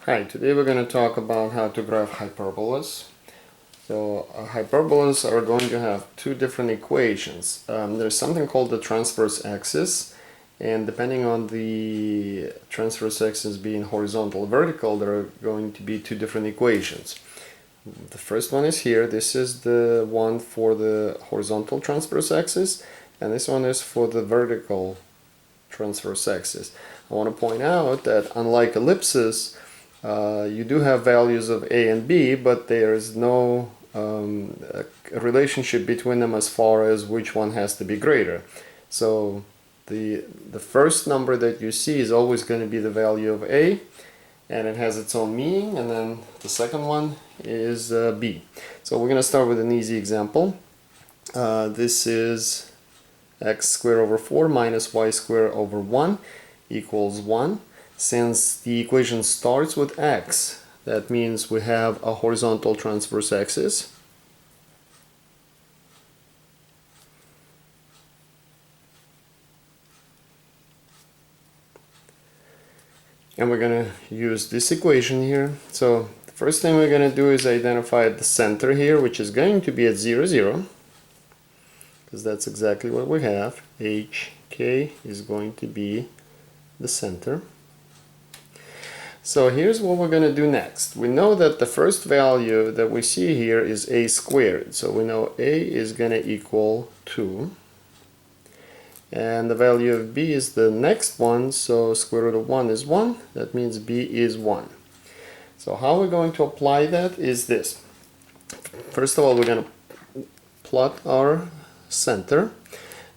Hi, today we're going to talk about how to graph hyperbolas. So hyperbolas are going to have two different equations. There's something called the transverse axis, and depending on the transverse axis being horizontal or vertical, there are going to be two different equations. The first one is here. This is the one for the horizontal transverse axis, and this one is for the vertical transverse axis. I want to point out that unlike ellipses, you do have values of a and b, but there is no relationship between them as far as which one has to be greater. So the first number that you see is always going to be the value of a, and it has its own meaning, and then the second one is b. So we're going to start with an easy example. This is x squared over 4 minus y squared over 1 equals 1. Since the equation starts with x, that means we have a horizontal transverse axis. And we're going to use this equation here. So the first thing we're going to do is identify the center here, which is going to be at 0, 0. Because that's exactly what we have. HK is going to be the center. So here's what we're going to do next. We know that the first value that we see here is a squared. So we know a is going to equal 2. And the value of b is the next one, so square root of 1 is 1. That means b is 1. So how we're going to apply that is this. First of all, we're going to plot our center.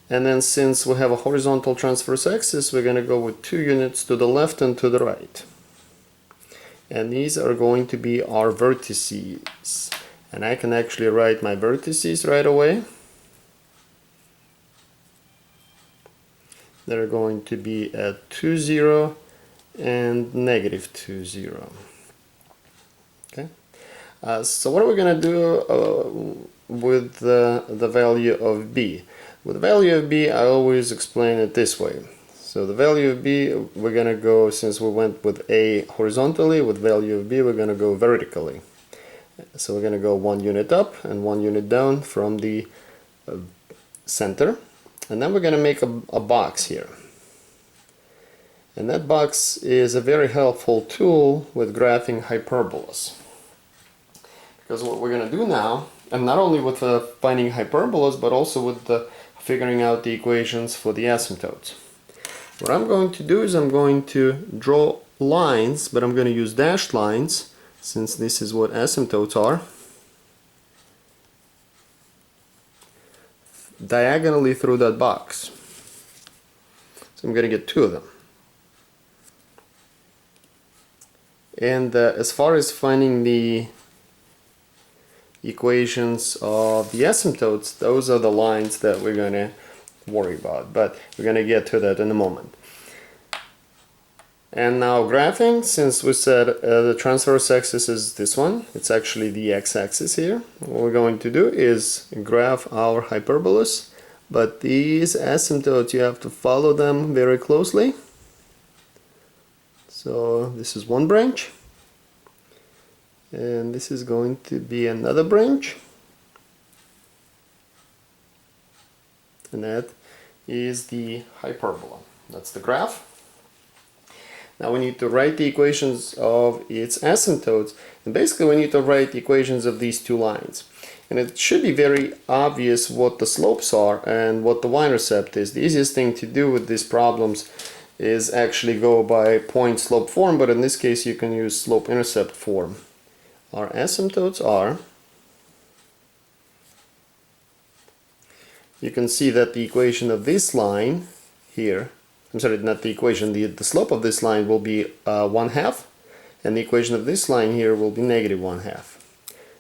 And then since we have a horizontal transverse axis, we're going to go with 2 units to the left and to the right. And these are going to be our vertices. And I can actually write my vertices right away. They're going to be at 2, 0 and negative 2, 0. Okay. So what are we going to do with the value of b? With the value of b, I always explain it this way. So the value of b, we're going to go, since we went with a horizontally, with value of b, we're going to go vertically. So we're going to go 1 unit up and 1 unit down from the center. And then we're going to make a box here. And that box is a very helpful tool with graphing hyperbolas. Because what we're going to do now, and not only with finding hyperbolas, but also with figuring out the equations for the asymptotes. What I'm going to do is I'm going to draw lines, but I'm going to use dashed lines, since this is what asymptotes are, diagonally through that box. So I'm going to get 2 of them. And as far as finding the equations of the asymptotes, those are the lines that we're going to worry about, but we're going to get to that in a moment. And now graphing, since we said the transverse axis is this one, it's actually the x-axis here. What we're going to do is graph our hyperbolas, but these asymptotes, you have to follow them very closely. So this is one branch, and this is going to be another branch, and that is the hyperbola. That's the graph. Now we need to write the equations of its asymptotes, and basically we need to write the equations of these two lines. And it should be very obvious what the slopes are and what the y-intercept is. The easiest thing to do with these problems is actually go by point slope form, but in this case you can use slope intercept form. Our asymptotes are, you can see that the equation of this line here, I'm sorry, not the equation, the slope of this line will be 1/2, and the equation of this line here will be negative 1/2.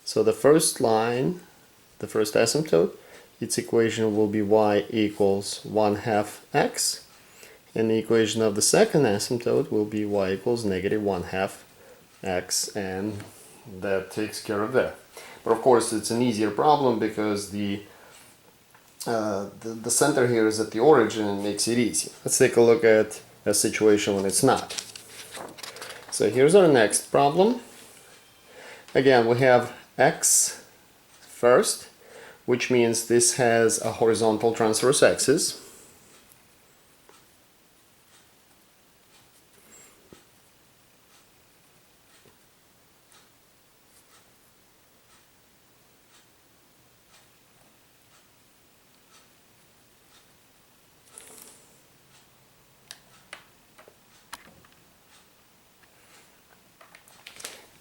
So the first line, the first asymptote, its equation will be y equals 1/2 x, and the equation of the second asymptote will be y equals negative 1/2 x, and that takes care of that. But of course it's an easier problem because the center here is at the origin and makes it easy. Let's take a look at a situation when it's not. So here's our next problem. Again, we have x first, which means this has a horizontal transverse axis.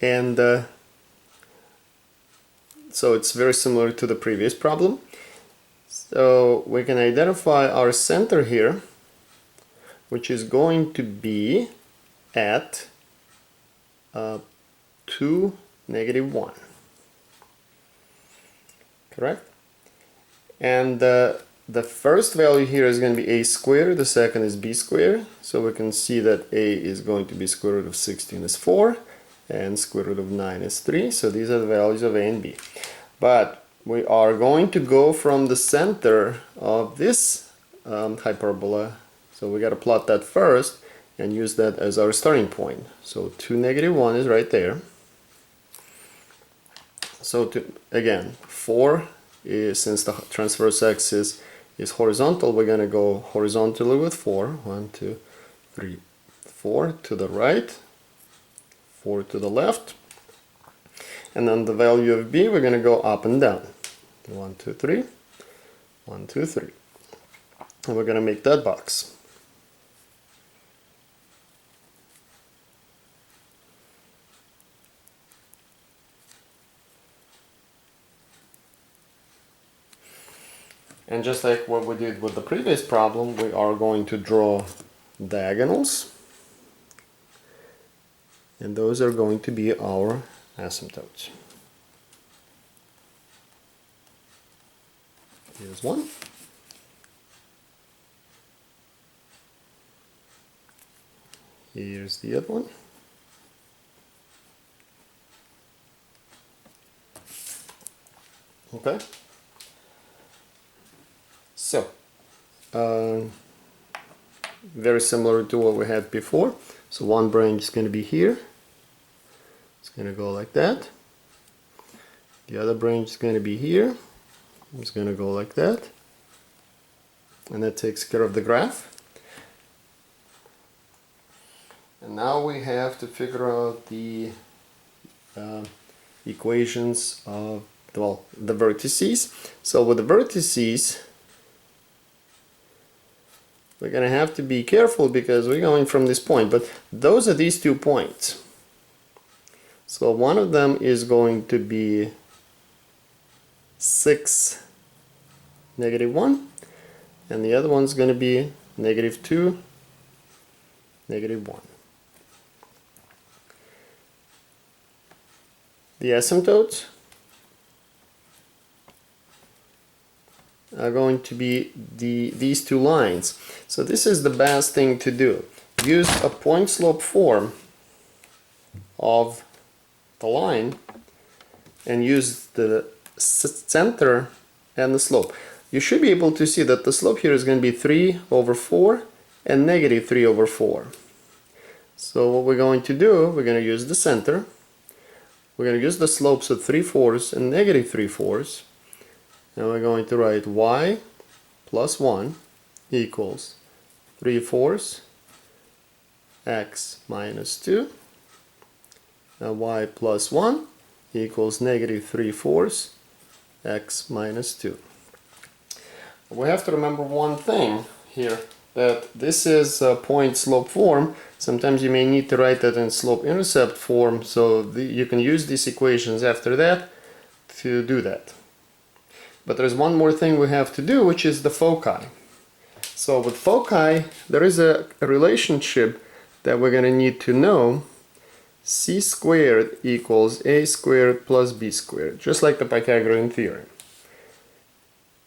And so it's very similar to the previous problem. So we can identify our center here, which is going to be at 2, -1. Correct? And the first value here is going to be a squared, the second is b squared. So we can see that a is going to be square root of 16 is 4, and square root of 9 is 3. So these are the values of a and b. But we are going to go from the center of this hyperbola. So we got to plot that first and use that as our starting point. So 2, -1 is right there. So again, 4 is, since the transverse axis is horizontal, we're going to go horizontally with 4. 1, 2, 3, 4 to the right, 4 to the left. And then the value of b, we're going to go up and down. 1, 2, 3, 1, 2, 3. And we're going to make that box. And just like what we did with the previous problem, we are going to draw diagonals. And those are going to be our asymptotes. Here's one. Here's the other one. Okay. So, very similar to what we had before. So one branch is going to be here. It's going to go like that. The other branch is going to be here. It's going to go like that. And that takes care of the graph. And now we have to figure out the equations of, well, the vertices. So with the vertices, we're going to have to be careful because we're going from this point, but those are these 2 points. So one of them is going to be 6, -1, and the other one's going to be -2, -1. The asymptotes are going to be these 2 lines. So this is the best thing to do. Use a point slope form of the line and use the center and the slope. You should be able to see that the slope here is going to be 3/4 and -3/4. So what we're going to do, we're going to use the center. We're going to use the slopes of 3/4 and -3/4. And we're going to write y plus 1 equals 3/4 x minus 2. And y plus 1 equals -3/4 x minus 2. We have to remember one thing here, that this is a point slope form. Sometimes you may need to write that in slope intercept form, so you can use these equations after that to do that. But there's one more thing we have to do, which is the foci. So with foci, there is a relationship that we're going to need to know. C squared equals a squared plus b squared, just like the Pythagorean theorem.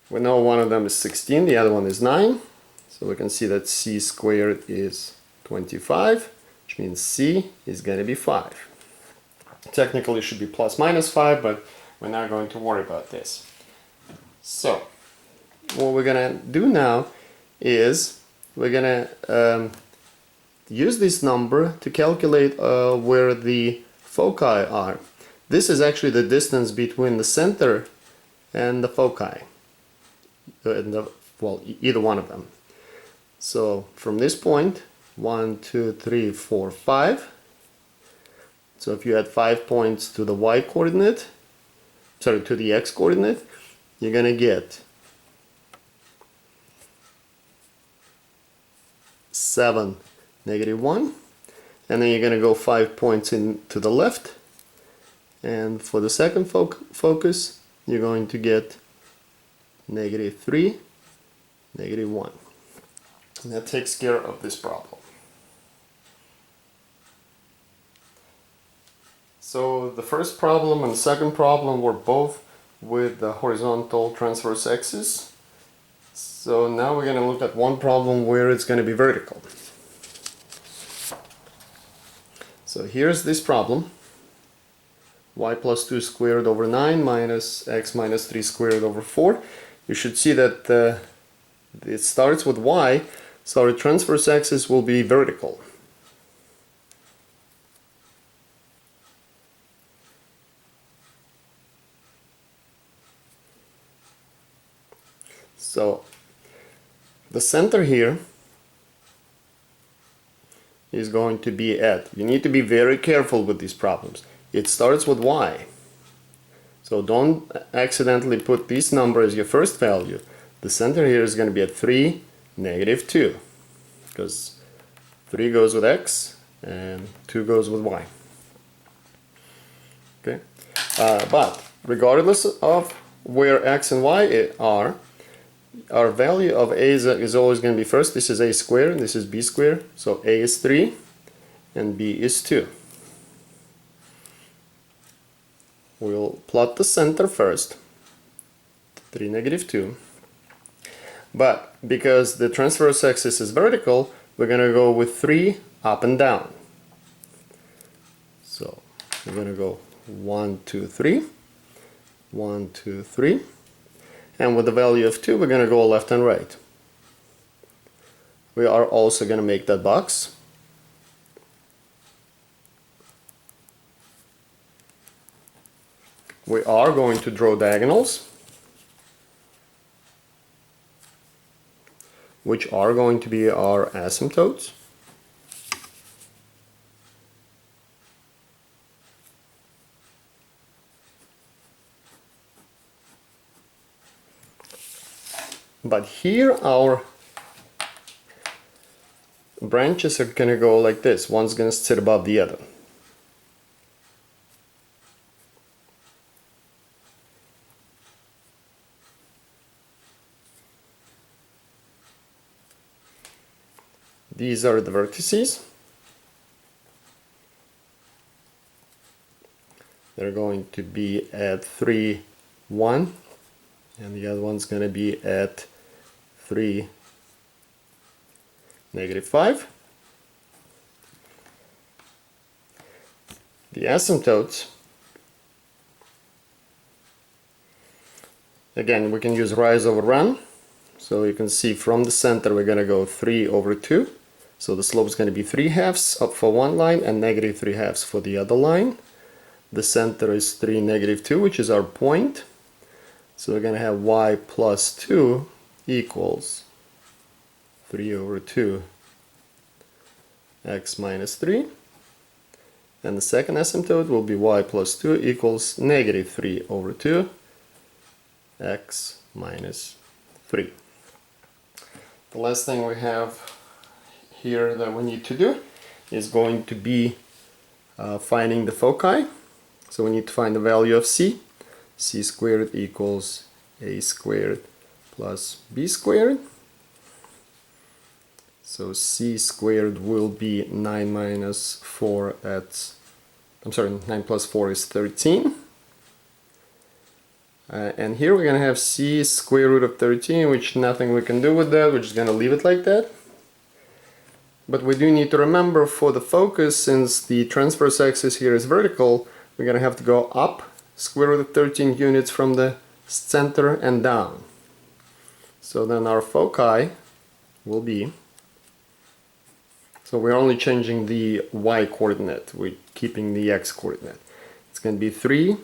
We know one of them is 16, the other one is 9. So we can see that c squared is 25, which means c is going to be 5. Technically it should be plus minus 5, but we're not going to worry about this. So what we're going to do now is we're going to use this number to calculate where the foci are. This is actually the distance between the center and the foci, well, either one of them. So from this point, 1, 2, 3, 4, 5. So if you add 5 points to the y coordinate, sorry, to the x coordinate, you're gonna get 7, -1, and then you're gonna go 5 points into the left, and for the second focus, you're going to get -3, -1. And that takes care of this problem. So the first problem and the second problem were both with the horizontal transverse axis. So now we're going to look at one problem where it's going to be vertical. So here's this problem. Y plus 2 squared over 9 minus x minus 3 squared over 4. You should see that it starts with y, so our transverse axis will be vertical. So the center here is going to be at, you need to be very careful with these problems. It starts with y. So don't accidentally put this number as your first value. The center here is going to be at 3, -2, because 3 goes with x and 2 goes with y. Okay, but regardless of where x and y are, our value of a is always going to be first. This is a squared, this is b squared, so a is 3 and b is 2. We'll plot the center first, 3, -2. But because the transverse axis is vertical, we're going to go with 3 up and down. So we're going to go 1, 2, 3, 1, 2, 3. And with the value of 2, we're going to go left and right. We are also going to make that box. We are going to draw diagonals, which are going to be our asymptotes. But here our branches are going to go like this. One's going to sit above the other. These are the vertices. They're going to be at 3, 1, and the other one's going to be at 3, -5. The asymptotes, again, we can use rise over run. So you can see from the center we're going to go 3 over 2. So the slope is going to be 3/2 up for one line and -3/2 for the other line. The center is 3, -2, which is our point. So we're going to have y plus 2 equals 3 over 2 x minus 3. And the second asymptote will be y plus 2 equals -3 over 2 x minus 3. The last thing we have here that we need to do is going to be finding the foci. So we need to find the value of c. C squared equals a squared plus b squared. So c squared will be 9 minus 4 at, I'm sorry, 9 plus 4 is 13. And here we're going to have c square root of 13, which nothing we can do with that. We're just going to leave it like that. But we do need to remember for the focus, since the transverse axis here is vertical, we're going to have to go up square root of 13 units from the center and down. So then our foci will be So we're only changing the y coordinate, we're keeping the x coordinate. It's going to be 3,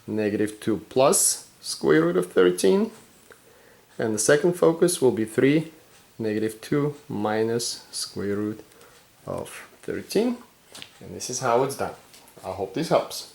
negative 2 plus square root of 13. And the second focus will be 3, negative 2 minus square root of 13. And this is how it's done. I hope this helps.